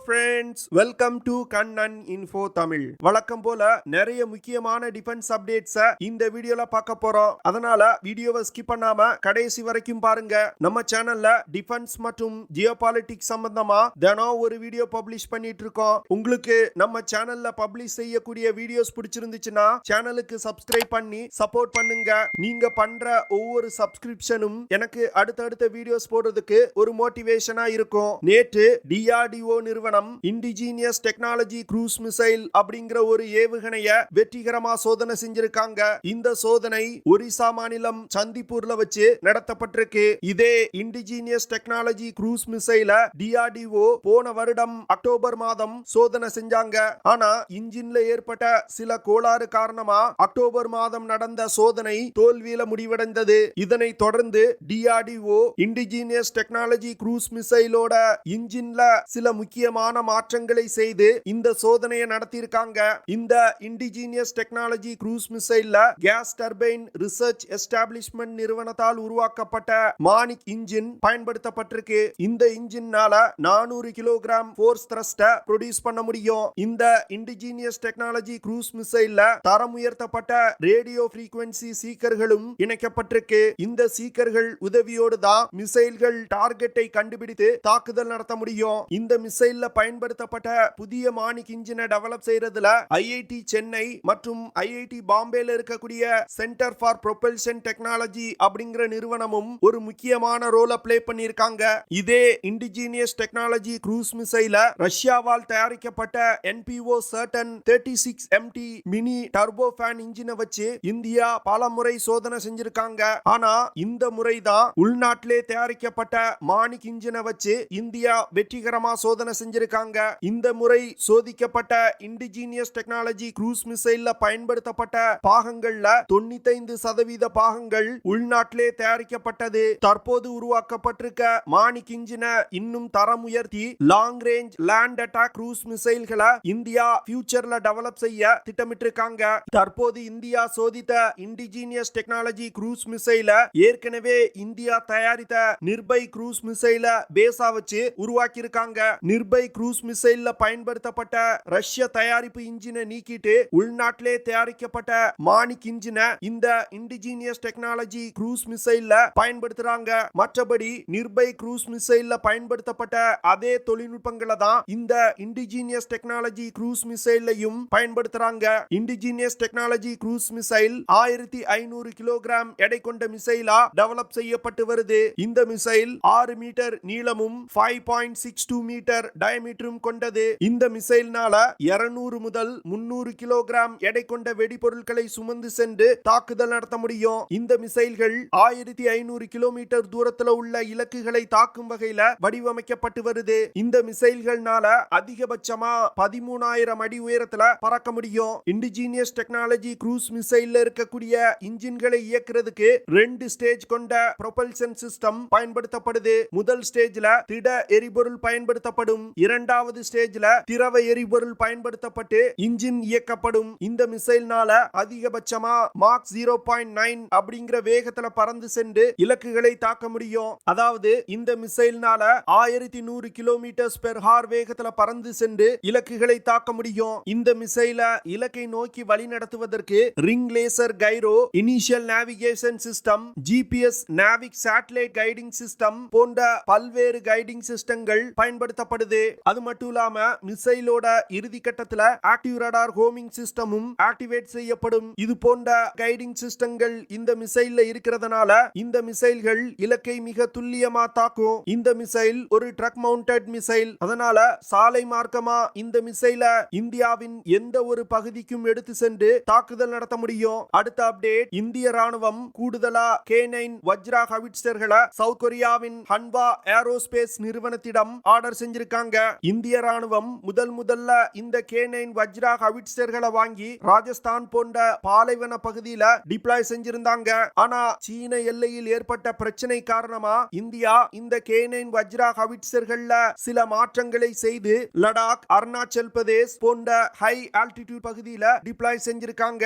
friends, welcome to Kannan Info Tamil. வழக்கம் போல நிறைய முக்கியமான டிஃபென்ஸ் அப்டேட்ஸ் இந்த வீடியோல பார்க்க போறோம். அதனால வீடியோவை ஸ்கிப் பண்ணாம கடைசி வரைக்கும் பாருங்க. நம்ம சேனல்ல டிஃபென்ஸ் மற்றும் ஜியோபாலிட்டிக்ஸ் சம்பந்தமா தினம் ஒரு வீடியோ பப்ளிஷ் பண்ணிட்டு இருக்கோம். உங்களுக்கு நம்ம சேனல்ல பப்ளிஷ் செய்யக்கூடிய வீடியோஸ் பிடிச்சிருந்துச்சுன்னா சேனலுக்கு சப்ஸ்கிரைப் பண்ணி சப்போர்ட் பண்ணுங்க. நீங்க பண்ற ஒவ்வொரு சப்ஸ்கிரிப்ஷனும் எனக்கு அடுத்தடுத்த வீடியோஸ் போடுறதுக்கு ஒரு மோட்டிவேஷனா இருக்கும். நேற்று DRDO நிறுவனம் indigenous technology cruise missile அப்படிங்கிற ஒரு ஏவுகணைய வெற்றிகரமா சோதனை செஞ்சிருக்காங்க. இந்த சோதனை ஒரிசா மாநிலம் சந்திப்பூர்ல வச்சு நடத்தப்பட்டிருக்கு. இதே indigenous technology cruise missile DRDO போன வருடம் அக்டோபர் மாதம் சோதனை செஞ்சாங்க. ஆனா இன்ஜின்ல ஏற்பட்ட சில கோளாறு காரணமா அக்டோபர் மாதம் நடந்த சோதனை தோல்வியில முடிவடைந்தது. இதனை தொடர்ந்து DRDO indigenous technology cruise missileோட இன்ஜின்ல சில முக்கியமான மாற்றங்களை செய்து இந்த சோதனையை நடத்தியிருக்காங்க. இந்த indigenous technology cruise missile gas turbine research establishment நிறுவனத்தால் உருவாக்கப்பட்ட மானிக் இன்ஜின் பயன்படுத்தப்பட்டிருக்கு. இந்த இன்ஜின்னால 400 கிலோகிராம் ஃபோர்ஸ் த்ரஸ்ட ப்ரொடியூஸ் பண்ண முடியும். இந்த indigenous technology cruise missile தரம் உயர்த்தப்பட்ட ரேடியோ ஃப்ரீக்வென்சி சீக்கர்களும் இணைக்கப்பட்டிருக்கு. இந்த சீக்கர்கள் உதவியோடு தான் மிசைல்கள் டார்கெட்டை கண்டுபிடித்து தாக்குதல் நடத்த முடியும். இந்த மிசைல்ல பயன்படுத்தப்பட்ட புதிய மானிக் இன்ஜினை டெவலப் செய்யறதுல IIT சென்னை மற்றும் IIT பாம்பேல இருக்கக்கூடிய சென்டர் ஃபார் ப்ரொபல்ஷன் டெக்னாலஜி அப்படிங்கிற நிறுவனமும் ஒரு முக்கியமான ரோலை ப்ளே பண்ணிருக்காங்க. இதே indigenous technology cruise missile ரஷ்யாவால் தயாரிக்கப்பட்ட NPO Certain 36MT mini turbofan இன்ஜினை வச்சு இந்தியா பல முறை சோதனை செஞ்சிருக்காங்க. ஆனா இந்த முறை தான் உள்நாட்டிலே தயாரிக்கப்பட்ட மானிக் இன்ஜினை வச்சு இந்தியா வெற்றிகரமா சோதனை செஞ்சிருக்காங்க. இந்த முறை சோதிக்கப்பட்ட indigenous technology cruise missile பயன்படுத்தப்பட்ட பாகங்கள்ல 95% பாகங்கள் உள்நாட்டிலே தயாரிக்கப்பட்டது. தற்போது உருவாக்கப்பட்டிருக்க மானிக் இன்ஜினை இன்னும் தரம் உயர்த்தி long range land attack cruise மிசைல்களை இந்தியா ஃபியூச்சர்ல டெவலப் செய்ய திட்டமிட்டிருக்காங்க. தற்போது இந்தியா சோதித்த indigenous technology cruise missile ஏற்கனவே இந்தியா தயாரித்த நிர்பய் cruise missile பேஸா வச்சு உருவாக்கி இருக்காங்க. நிர்பய் cruise missile பயன்படுத்தப்பட்ட ரஷ்ய தயாரிப்பு இன்ஜினை நீக்கிட்டு உள்நாட்டிலே தயாரிக்கப்பட்ட மானிக் இன்ஜினை இந்த indigenous technology cruise missile பயன்படுத்துறாங்க. மற்றபடி நிர்பய் cruise missile பயன்படுத்தப்பட்ட அதே தொழில்நுட்பங்களை தான் இந்த indigenous technology cruise missileயும் பயன்படுத்துறாங்க. indigenous technology cruise missile 1500 kilogram எடை கொண்ட மிசைலா டெவலப் செய்யப்பட்டு வருது. இந்த மிசைல் 6 மீட்டர் நீளமும் 5.62 மீட்டர் டயமீட்டரும் கொண்டது. இந்த மிசைல்னால 200 முதல் 300 கிலோகிராம் எடை கொண்ட வெடிபொருட்களை சுமந்து சென்று தாக்குதல் நடத்த முடியும். இந்த மிசைல்கள் 1500 கிலோமீட்டர் தூரத்துல உள்ள இலக்குகளை தாக்கும் வகையில வடிவமைக்கப்பட்டு வருது. இந்த மிசைல்கள்னால அதிகபட்சமா 13000 அடி உயரத்துல பறக்க முடியும். indigenous technology cruise missile இருக்கக்கூடிய இன்ஜின்களை இயக்குறதுக்கு 2 ஸ்டேஜ் கொண்ட ப்ரொபல்ஷன் சிஸ்டம் பயன்படுத்தப்படுது. முதல் ஸ்டேஜ்ல திட எரிபொருள் பயன்படுத்தப்படும். இரண்டாவது ஸ்டேஜ்ல திரவ எரிபொருள் பயன்படுத்தப்பட்டு இன்ஜின் இயக்கப்படும். இந்த மிசைல்னால அதிகபட்சமா மாக் 0.9 அப்படிங்கிற வேகத்துல பறந்து சென்று இலக்குகளை தாக்க முடியும். அதாவது இந்த மிசைல்னால 1100 கிலோமீட்டர் பெர் ஹார் வேகத்துல பறந்து சென்று இலக்குகளை தாக்க முடியும். இந்த மிசைல இலக்கை நோக்கி வழி நடத்துவதற்கு ring laser Cairo initial navigation system, GPS NavIC satellite guiding system போன்ற பல்வேறு கைடிங் சிஸ்டங்கள் பயன்படுத்தப்படுது. அது மட்டும் இல்லாம மிசைலோட இறுதி கட்டத்துல ஆக்டிவ் ரடார் ஹோமிங் சிஸ்டமும் ஆக்டிவேட் செய்யப்படும். இது போன்ற கைடிங் சிஸ்டங்கள் இந்த மிசைல்ல இருக்கிறதுனால இந்த மிசைல்கள் இலக்கை மிக துல்லியமா தாக்கும். இந்த மிசைல் ஒரு ட்ரக் மவுண்டட் மிசைல். அதனால சாலை மார்க்கமா இந்த மிசைல இந்தியாவின் எந்த ஒரு பகுதிக்கும் எடுத்து சென்று தாக்குதல் நடத்த முடியும். அடுத்த அப்டேட், இந்திய ராணுவம் கூடுதலா K9 வஜ்ரா ஹவிட்சர்களை சவுத் கொரியாவின் ஹன்வா ஏரோஸ்பேஸ் நிறுவனத்திடம் ஆர்டர் செஞ்சிருக்காங்க. இந்திய ராணுவம் முதல்ல இந்த K9 வஜ்ரா ஹவிட்சர்களை வாங்கி ராஜஸ்தான் போன்ற பாலைவன பகுதியில டிப்ளாய் செஞ்சிருந்தாங்க. ஆனா சீன எல்லையில் ஏற்பட்ட பிரச்சனை காரணமா இந்தியா இந்த K9 வஜ்ரா ஹவிட்சர்கள்ல சில மாற்றங்களை செய்து லடாக், அருணாச்சல் பிரதேஷ் போன்ற ஹை ஆல்டிடியூட் பகுதியில டிப்ளாய் செஞ்சிருக்காங்க.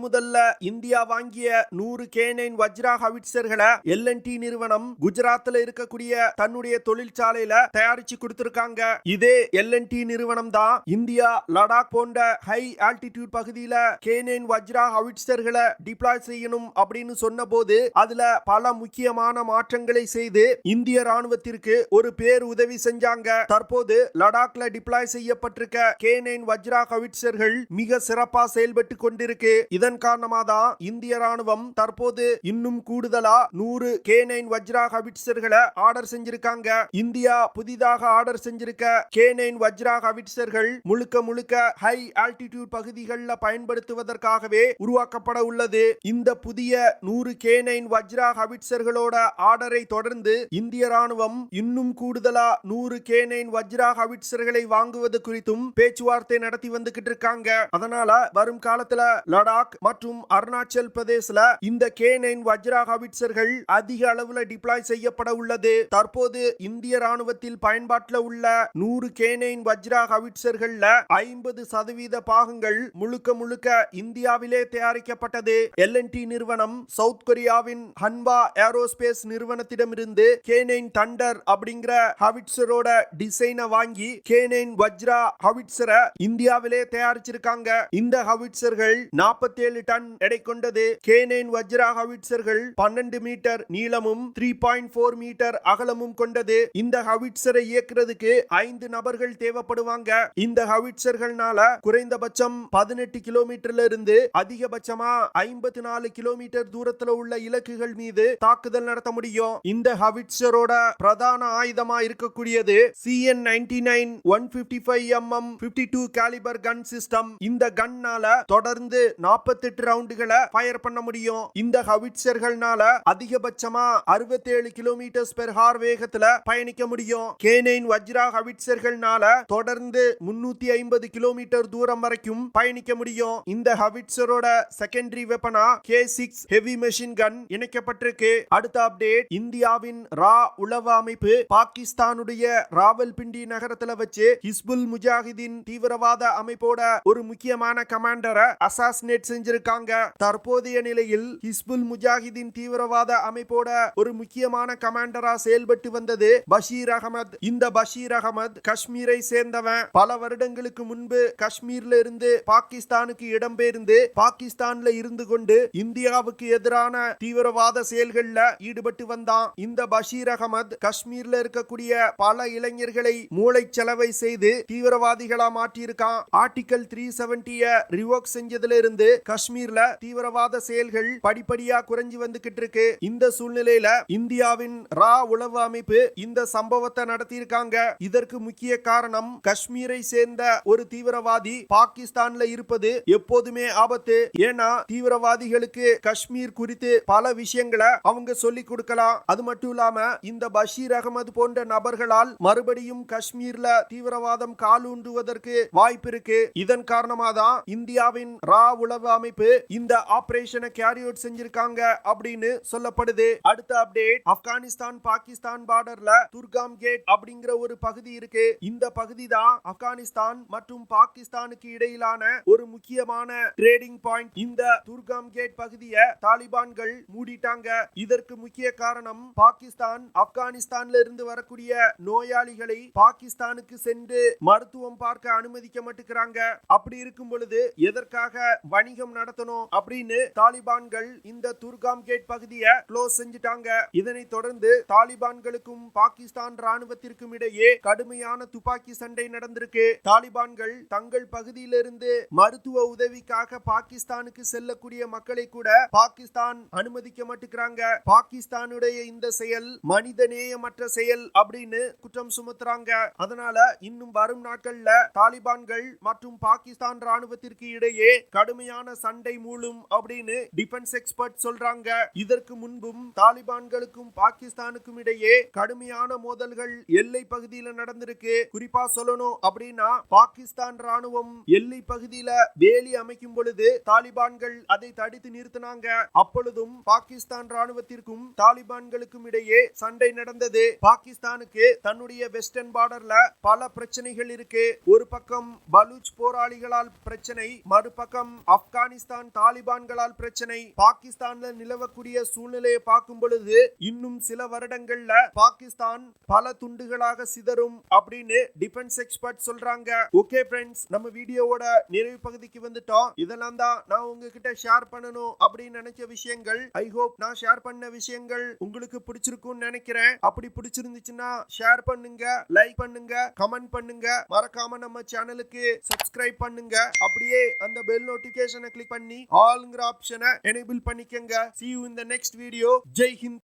முதல்ல இந்தியா வாங்கிய 100 K9 வஜ்ரா ஹவிட்சர்களை L&T நிறுவனம் குஜராத்ல இருக்கக்கூடிய தன்னுடைய தொழிற்சாலையில தயாரிச்சு கொடுத்திருக்காங்க. இதே LNT நிறுவனம் தான் இந்தியா லடாக் போன்ற ஹை ஆல்டிடியூட் பகுதியில K9 வஜ்ரா ஹவிட்சர்களை டிப்ளாய் செய்யணும் அப்படின்னு சொன்னபோது அதுல பல முக்கியமான மாற்றங்களை செய்து இந்திய ராணுவத்திற்கு ஒரு பேர் உதவி செஞ்சாங்க. தற்போது லடாக்ல டிப்ளாய் செய்யப்பட்டிருக்க K9 வஜ்ரா ஹவிட்சர்கள் மிக சிறப்பா செயல்பட்டு கொண்டிருக்கு. இதன் காரணமாக தான் இந்திய ராணுவம் தற்போது இன்னும் கூடுதலா 100 K9 வஜ்ரா ஹவிட்சர்களை ஆர்டர் செஞ்சிருக்காங்க. இந்தியா புதிதாக ஆர்டர் செஞ்சிருக்க K9 வஜ்ரா ஹவிட்சர்கள் முழுக்க முழுக்க ஹை ஆல்டிடியூட் பகுதிகளில் பயன்படுத்துவதற்காகவே உருவாக்கப்பட உள்ளது. இந்த புதிய 100 K9 வஜ்ரா ஹவிட்சர்களோட ஆர்டரை தொடர்ந்து இந்திய ராணுவம் இன்னும் கூடுதலா 100 K9 வஜ்ரா ஹவிட்சர்களை வாங்குவது குறித்தும் பேச்சுவார்த்தை நடத்தி வந்துகிட்டு இருக்காங்க. அதனால வரும் காலத்துல லடாக் மற்றும் அருணாச்சல் பிரதேசல இந்த K9 வஜ்ரா ஹவிட்சர்கள் அதிக அளவுல டிப்ளாய் செய்யப்பட உள்ளது. தற்போது இந்திய ராணுவத்தில் பயன்பாட்டில் உள்ள 100 K9 வஜ்ரா ஹவிட்சர்கள்ல 50% பாகங்கள் முழுக்க முழுக்க இந்தியாவிலே தயாரிக்கப்பட்டது. LNT நிறுவனம் சவுத் கொரியாவின் ஹன்வா ஏரோஸ்பேஸ் நிறுவனத்திடமிருந்து K9 தண்டர் அப்படிங்கிற ஹவிட்சரோட டிசைனை வாங்கி K9 வஜ்ரா ஹவிட்சரை இந்தியாவிலே தயாரிச்சிருக்காங்க. இந்த ஹவிட்சர்கள் 47 டன் எடை கொண்டது. K9 வஜ்ரா ஹவிட்சர்கள் 12 மீட்டர் நீளமும் 3.4 மீட்டர் அகலமும் கொண்டது. இந்த ஹவிட்சரை இயக்குறதுக்கு 5 நபர்கள் தேவைப்படுவாங்க. இந்த ஹவிட்சர்கள்னால குறைந்தபட்சம் 18 கிலோமீட்டர்ல இருந்து அதிகபட்சமா 54 கிலோமீட்டர் தூரத்துல உள்ள இலக்குகள் மீது தாக்குதல் நடத்த முடியும். இந்த ஹவிட்சரோட பிரதான ஆயுதமா இருக்கக்கூடியது CN99 155mm 52 காலிபர் கன் சிஸ்டம். இந்த கன்னால தொடர்ந்து 48 ரவுண்டுகளை ஃபயர் பண்ண முடியும். இந்த ஹவிட்சர்கள்னால அதிகபட்சமா 67 கிலோமீட்டர் பெர் ஹார் வேகத்துல பயணிக்க முடியும். K9 வஜ்ரா ஹவிட்சர்கள்னால தொடர்ந்து 350 கிலோமீட்டர் தூரம் வரைக்கும் பயணிக்க முடியும். இந்த ஹவிட்சரோட செகண்டரி வெப்பனா K6 ஹெவி மெஷின் கன் இணைக்கப்பட்டிருக்கு. அடுத்த அப்டேட், இந்தியாவின் ரா உளவு அமைப்பு பாகிஸ்தானுடைய ராவல்பிண்டி நகரத்துல வச்சு ஹிஸ்புல் முஜாஹிதீன் தீவிரவாத அமைப்போட ஒரு முக்கியமான கமாண்டரை அசாசினேட் செஞ்சிருக்காங்க. தற்போதைய நிலையில் ஹிஸ்புல் முஜாஹிதீன் தீவிரவாத அமைப்போட ஒரு முக்கியமான கமாண்டரா செயல்பட்டு வந்தது பஷீர் அகமது. இந்த பஷீர் அகமது காஷ்மீரை சேர்ந்தவன். பல வருடங்களுக்கு முன்பு காஷ்மீர்ல இருந்து பாகிஸ்தானுக்கு இடம்பெயர்ந்து பாகிஸ்தான்ல இருந்து கொண்டு இந்தியாவுக்கு எதிரான தீவிரவாத செயல்கள்ல ஈடுபட்டு வந்தான். இந்த பஷீர் அகமது காஷ்மீர்ல இருக்கக்கூடிய பல இளைஞர்களை மூளைச்சலவை செய்து தீவிரவாதிகளா மாற்றியிருக்கான். ஆர்டிகல் 370 ரிவோக் செஞ்சதுல இருந்து காஷ்மீர்ல தீவிரவாத செயல்கள் படிப்படியா குறைஞ்சு வந்துகிட்டு இருக்கு. இந்த சூழ்நிலையில இந்தியாவின் ரா உளவு அமைப்பு இந்த சம்பவத்தை நடத்தியிருக்காங்க. இதற்கு முக்கிய காரணம் காஷ்மீரை சேர்ந்த ஒரு தீவிரவாதி பாகிஸ்தான்ல இருப்பது எப்போதுமே ஆபத்து. ஏன்னா தீவிரவாதிகளுக்கு காஷ்மீர் குறித்து பல விஷயங்களை அவங்க சொல்லிக் கொடுக்கலாம். அது மட்டும் இல்லாம இந்த பஷீர் அகமது போன்ற நபர்களால் மறுபடியும் காஷ்மீர்ல தீவிரவாதம் காலூன்றுவதற்கு வாய்ப்பு இருக்கு. இதன் காரணமாக தான் இந்தியாவின் ரா உளவு அமைப்பு இந்த ஆபரேஷனை கேரி அவுட் செஞ்சிருக்காங்க அப்படின்னு சொல்லப்படுது. அடுத்த அப்டேட், ஆப்கானிஸ்தான் பாகிஸ்தான் பார்டர்ல துர்காம் கேட் அப்படிங்கிற ஒரு பகுதி இருக்கு. இந்த பகுதி தான் ஆப்கானிஸ்தான் மற்றும் பாகிஸ்தானுக்கு இடையிலான ஒரு முக்கியமான ட்ரேடிங் பாயிண்ட். இந்த துர்காம் கேட் பகுதியை தாலிபான்கள் மூடிட்டாங்க. இதற்கு முக்கிய காரணம் பாகிஸ்தான் ஆப்கானிஸ்தான்ல இருந்து வரக்கூடிய நோயாளிகளை பாகிஸ்தானுக்கு சென்று மருத்துவம் பார்க்க அனுமதிக்க மாட்டேங்கிறாங்க. அப்படி இருக்கும் பொழுது எதற்காக வணிகம் நடத்தணும் அப்படின்னு தாலிபான்கள் இந்த துர்காம் கேட் பகுதியை க்ளோஸ் செஞ்சிட்டாங்க. இதனை தொடர்ந்து தாலிபான்களுக்கும் பாகிஸ்தான் ராணுவத்திற்கும் இடையே கடுமையான துப்பாக்கி சண்டை நடந்திருக்கு. தாலிபான்கள் தங்கள் பகுதியிலிருந்து மருத்துவ உதவிக்காக பாகிஸ்தானுக்கு செல்லக்கூடிய மக்களை கூட பாகிஸ்தான் அனுமதிக்க மாட்டேங்கிறாங்க. பாகிஸ்தானுடைய இந்த செயல் மனிதநேயமற்ற செயல் அப்படின்னு குற்றம் சுமத்துறாங்க. அதனால இன்னும் வரும் நாட்கள்ல தாலிபான்கள் மற்றும் பாகிஸ்தான் ராணுவத்திற்கு இடையே கடுமையான சண்டை மூளும் அப்படின்னு டிஃபென்ஸ் எக்ஸ்பர்ட் சொல்றாங்க. இதற்கு முன்பும் தாலிபான்களுக்கும் பாகிஸ்தானுக்கும் இடையே கடுமையான மோதல்கள் எல்லை பகுதியில் நடந்திருக்கு. குறிப்பா சொல்லணும் அப்படின்னா பாகிஸ்தான் ராணுவம் எல்லை பகுதியில வேலி அமைக்கும் பொழுது தாலிபான்கள் அதை தடுத்து நிறுத்தினாங்க. அப்பொழுதும் பாகிஸ்தான் ராணுவத்திற்கும் தாலிபான்களுக்கும் இடையே சண்டை நடந்தது. பாகிஸ்தானுக்கு தன்னுடைய வெஸ்டர்ன் பார்டர்ல பல பிரச்சனைகள் இருக்கு. ஒரு பக்கம் பலூச் போராளிகளால் பிரச்சனை, மறுபக்கம் ஆப்கானிஸ்தான் தாலிபான்களால் பிரச்சனை. பாகிஸ்தான்ல நிலவக்கூடிய சூழ்நிலையை பார்க்கும் பொழுது இன்னும் சில வருடங்கள்ல பாகிஸ்தான் பல துண்டுகளாக சிதறும் அப்படின்னு டிஃபென்ஸ் எக்ஸ்பர்ட் சொல்றாங்க. ஓகே ஃப்ரெண்ட்ஸ், நம்ம வீடியோவோட நிறைவு பகுதிக்கு வந்துட்டோம். இதெல்லாம் தான் நான் உங்ககிட்ட ஷேர் பண்ணணும் அப்படின்னு நினைச்ச விஷயங்கள். ஐ ஹோப் நான் ஷேர் பண்ண விஷயங்கள் உங்களுக்கு பிடிச்சிருக்கும்னு நினைக்கிறேன். அப்படி பிடிச்சிருந்துச்சுன்னா ஷேர் பண்ணுங்க, லைக் பண்ணுங்க, கமெண்ட் பண்ணுங்க. மறக்காம நம்ம சேனலுக்கு சப்ஸ்கிரைப் பண்ணுங்க. அப்படியே அந்த பெல் நோட்டிபிகேஷனை கிளிக் பண்ணி ஆல்ங்கிற ஆப்ஷனை எனேபிள் பண்ணிக்கங்க. See you in the next video. Jai Hind.